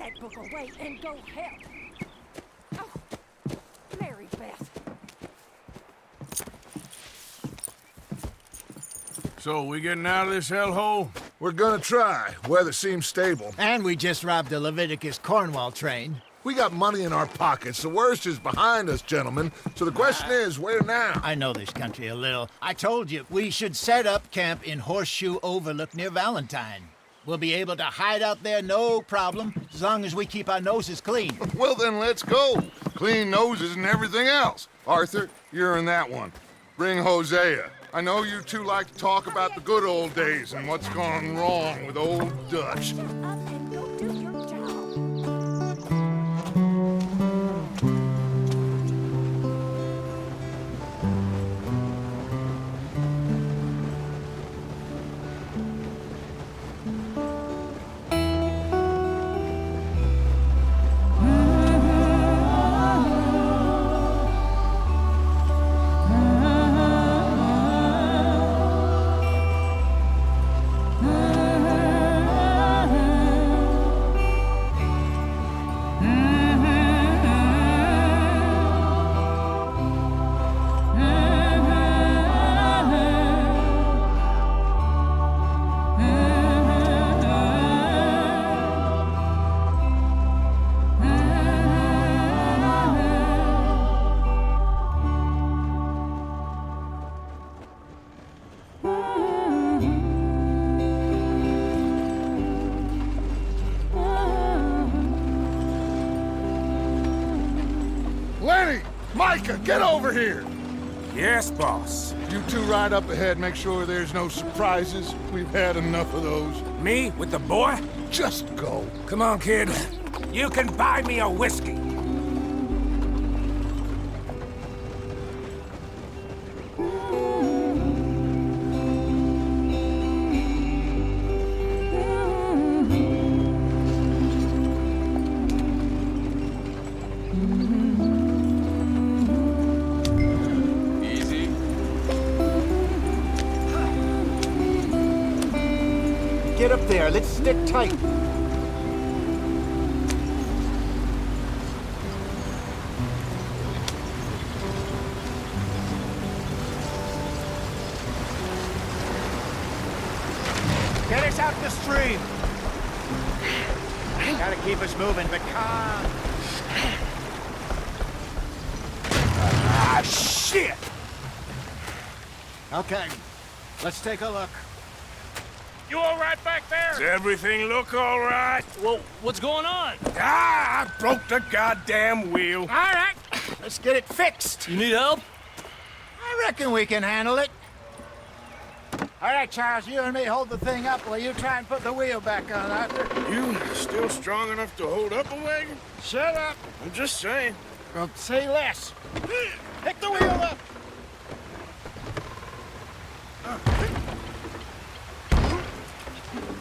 that book away and go help. Oh, Mary Beth. So, we getting out of this hellhole? We're gonna try. Weather seems stable. And we just robbed a Leviticus Cornwall train. We got money in our pockets. The worst is behind us, gentlemen. So the question is, where now? I know this country a little. I told you, we should set up camp in Horseshoe Overlook near Valentine. We'll be able to hide out there, no problem, as long as we keep our noses clean. Well, then let's go. Clean noses and everything else. Arthur, you're in that one. Bring Hosea. I know you two like to talk about the good old days and what's gone wrong with old Dutch. Shut up and go do your job. Lenny! Micah, get over here! Yes, boss. You two ride up ahead, make sure there's no surprises. We've had enough of those. Me with the boy? Just go. Come on, kid. You can buy me a whiskey. Get up there, let's stick tight. Get us out the stream. Gotta keep us moving, but calm. Ah, shit! Okay, let's take a look. You all right back there? Does everything look all right? Well, what's going on? Ah, I broke the goddamn wheel. All right, let's get it fixed. You need help? I reckon we can handle it. All right, Charles, you and me hold the thing up while you try and put the wheel back on, Arthur. You still strong enough to hold up a wagon? Shut up. I'm just saying. Well, say less. Pick the wheel up.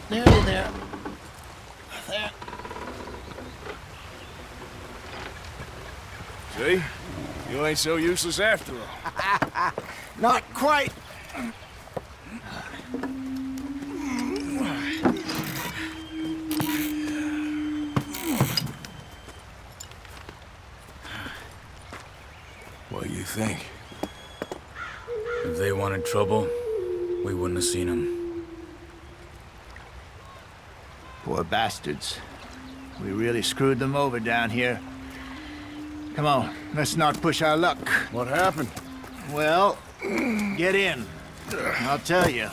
Nearly there. There. See? You ain't so useless after all. Not quite. What do you think? If they wanted trouble, we wouldn't have seen them. Poor bastards. We really screwed them over down here. Come on, let's not push our luck. What happened? Well, get in. I'll tell you.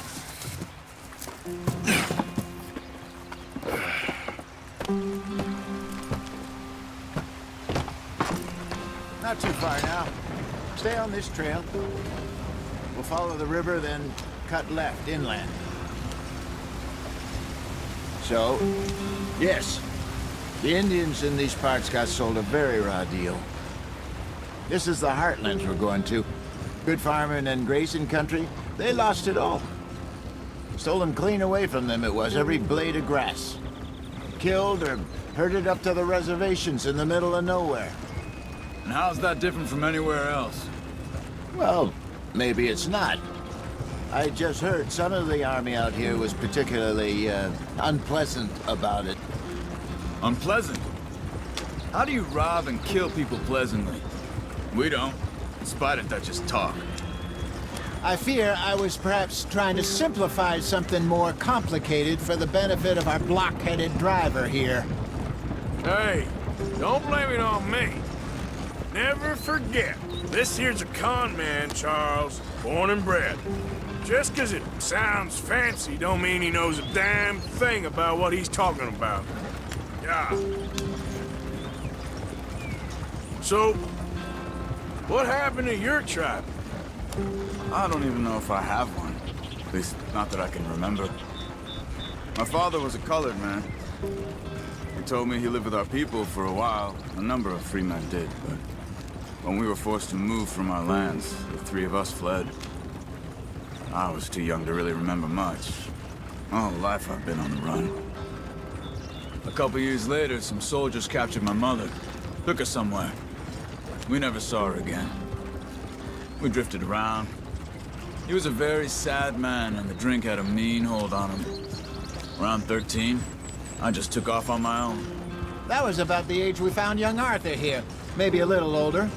Not too far now. Stay on this trail. We'll follow the river, then cut left inland. So, yes, the Indians in these parts got sold a very raw deal. This is the heartlands we're going to. Good farming and grazing country, they lost it all. Stolen clean away from them it was, every blade of grass. Killed or herded up to the reservations in the middle of nowhere. And how's that different from anywhere else? Well, maybe it's not. I just heard some of the army out here was particularly unpleasant about it. Unpleasant? How do you rob and kill people pleasantly? We don't, in spite of Dutch's talk. I fear I was perhaps trying to simplify something more complicated for the benefit of our block-headed driver here. Hey, don't blame it on me. Never forget, this here's a con man, Charles, born and bred. Just 'cause it sounds fancy don't mean he knows a damn thing about what he's talking about. Yeah. So, what happened to your tribe? I don't even know if I have one. At least, not that I can remember. My father was a colored man. He told me he lived with our people for a while. A number of free men did, but when we were forced to move from our lands, the three of us fled. I was too young to really remember much. My whole life I've been on the run. A couple years later, some soldiers captured my mother. Took her somewhere. We never saw her again. We drifted around. He was a very sad man, and the drink had a mean hold on him. Around 13, I just took off on my own. That was about the age we found young Arthur here. Maybe a little older.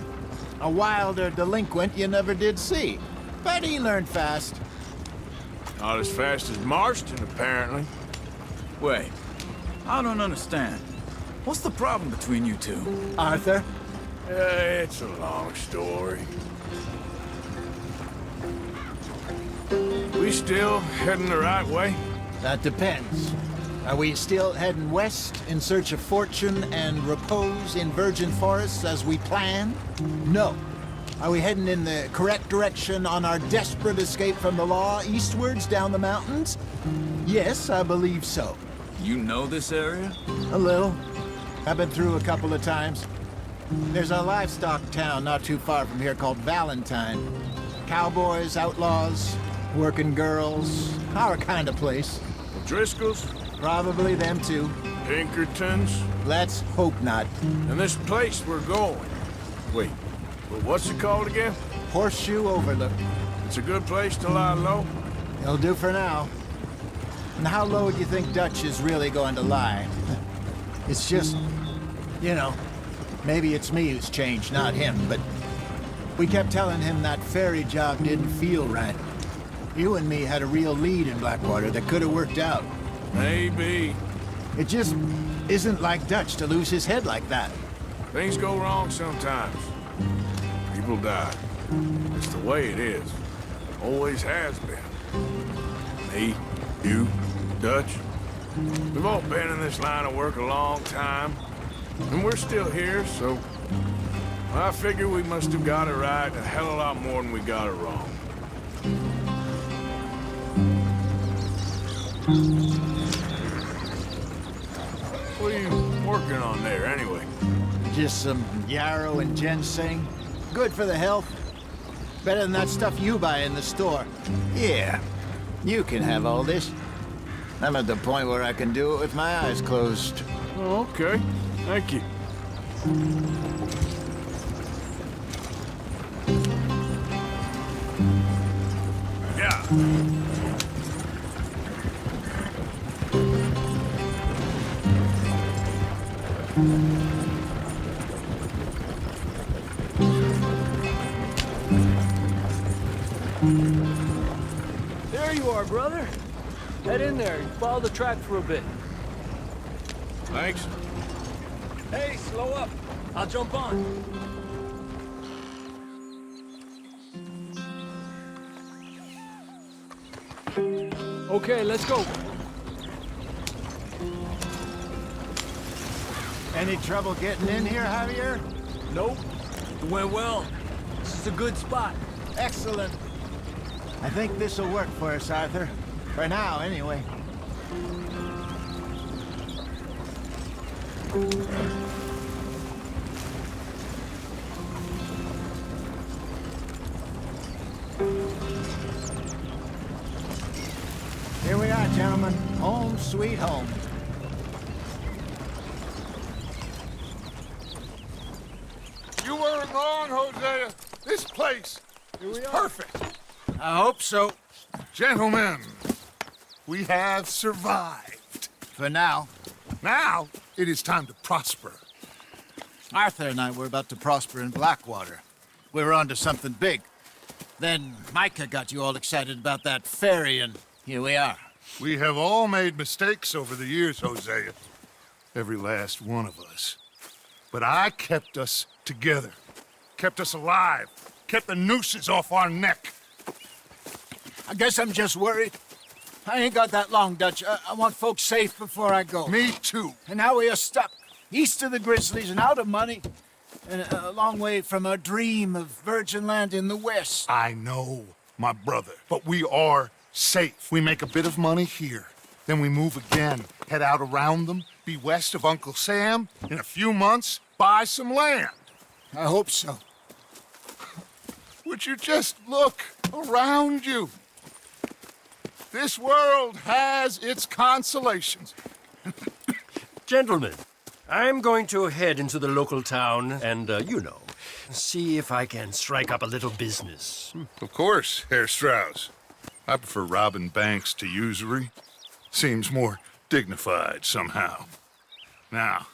A wilder delinquent you never did see. But he learned fast. Not as fast as Marston, apparently. Wait, I don't understand. What's the problem between you two? Arthur? It's a long story. We still heading the right way? That depends. Are we still heading west in search of fortune and repose in virgin forests as we planned? No. Are we heading in the correct direction on our desperate escape from the law eastwards down the mountains? Yes, I believe so. You know this area? A little. I've been through a couple of times. There's a livestock town not too far from here called Valentine. Cowboys, outlaws, working girls, our kind of place. Driscoll's? Probably them too. Pinkertons? Let's hope not. And this place we're going. Wait, well, what's it called again? Horseshoe Overlook. It's a good place to lie low? It'll do for now. And how low do you think Dutch is really going to lie? It's just, you know, maybe it's me who's changed, not him, but we kept telling him that ferry job didn't feel right. You and me had a real lead in Blackwater that could have worked out. Maybe. It just isn't like Dutch to lose his head like that. Things go wrong sometimes. People die. It's the way it is. Always has been. Me, you, Dutch. We've all been in this line of work a long time. And we're still here, so I figure we must have got it right a hell of a lot more than we got it wrong. What are you working on there, anyway? Just some yarrow and ginseng. Good for the health. Better than that stuff you buy in the store. Yeah, you can have all this. I'm at the point where I can do it with my eyes closed. Oh, okay. Thank you. Yeah. There you are, brother. Head in there and follow the track for a bit. Thanks. Hey, slow up. I'll jump on. Okay, let's go. Any trouble getting in here, Javier? Nope. It went well. This is a good spot. Excellent. I think this'll work for us, Arthur. For now, anyway. Here we are, gentlemen. Home sweet home. You weren't wrong, Hosea. This place is perfect. I hope so. Gentlemen, we have survived. For now. Now, it is time to prosper. Arthur and I were about to prosper in Blackwater. We were onto something big. Then Micah got you all excited about that ferry, and here we are. We have all made mistakes over the years, Hosea. Every last one of us. But I kept us together. Kept us alive. Kept the nooses off our neck. I guess I'm just worried. I ain't got that long, Dutch. I want folks safe before I go. Me too. And now we are stuck, east of the Grizzlies and out of money, and a long way from our dream of virgin land in the west. I know, my brother, but we are safe. We make a bit of money here. Then we move again, head out around them, be west of Uncle Sam. In a few months, buy some land. I hope so. Would you just look around you? This world has its consolations. Gentlemen, I'm going to head into the local town and, see if I can strike up a little business. Of course, Herr Strauss. I prefer robbing banks to usury. Seems more dignified somehow. Now,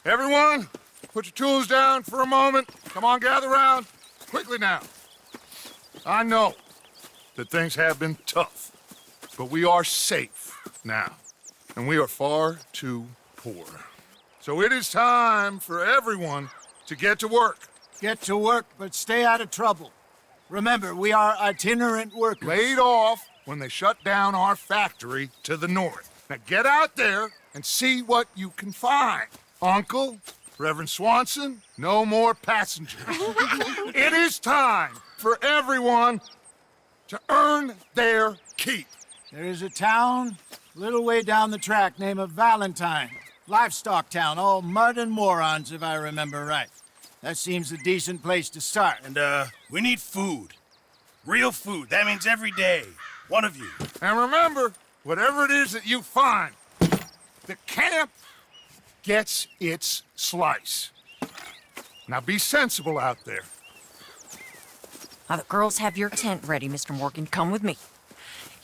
everyone, put your tools down for a moment. Come on, gather round. Quickly now. I know that things have been tough, but we are safe now, and we are far too poor. So it is time for everyone to get to work. Get to work, but stay out of trouble. Remember, we are itinerant workers. Laid off when they shut down our factory to the north. Now get out there and see what you can find. Uncle, Reverend Swanson, no more passengers. It is time for everyone to earn their keep. There is a town a little way down the track named Valentine. Livestock town, all mud and morons, if I remember right. That seems a decent place to start. And, we need food. Real food. That means every day. One of you. And remember, whatever it is that you find, the camp gets its slice. Now be sensible out there. Now the girls have your tent ready, Mr. Morgan. Come with me.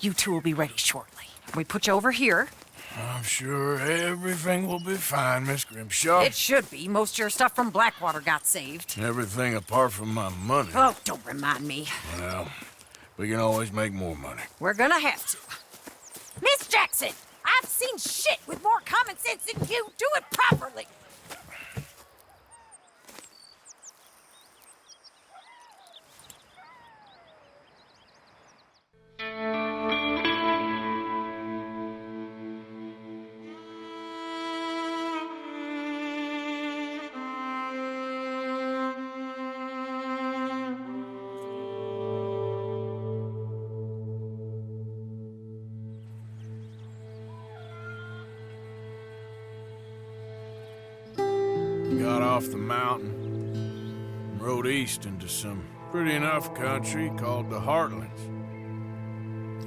You two will be ready shortly. We put you over here. I'm sure everything will be fine, Miss Grimshaw. It should be. Most of your stuff from Blackwater got saved. Everything apart from my money. Oh, don't remind me. Well, we can always make more money. We're gonna have to. Miss Jackson, I've seen shit with more common sense than you. Do it properly. Got off the mountain and rode east into some pretty enough country called the Heartlands.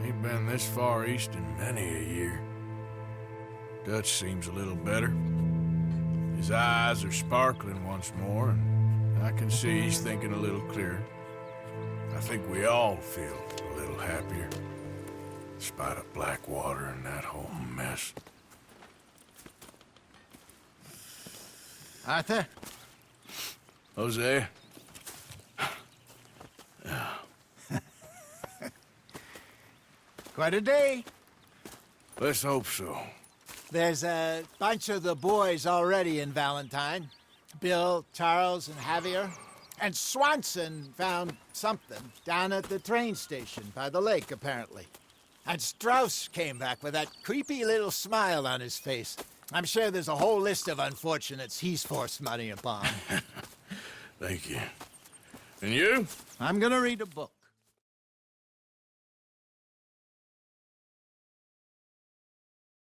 Ain't been this far east in many a year. Dutch seems a little better. His eyes are sparkling once more, and I can see he's thinking a little clearer. I think we all feel a little happier, in spite of Blackwater and that whole mess. Arthur? Jose? Quite a day. Let's hope so. There's a bunch of the boys already in Valentine. Bill, Charles, and Javier. And Swanson found something down at the train station by the lake, apparently. And Strauss came back with that creepy little smile on his face. I'm sure there's a whole list of unfortunates he's forced money upon. Thank you. And you? I'm gonna read a book.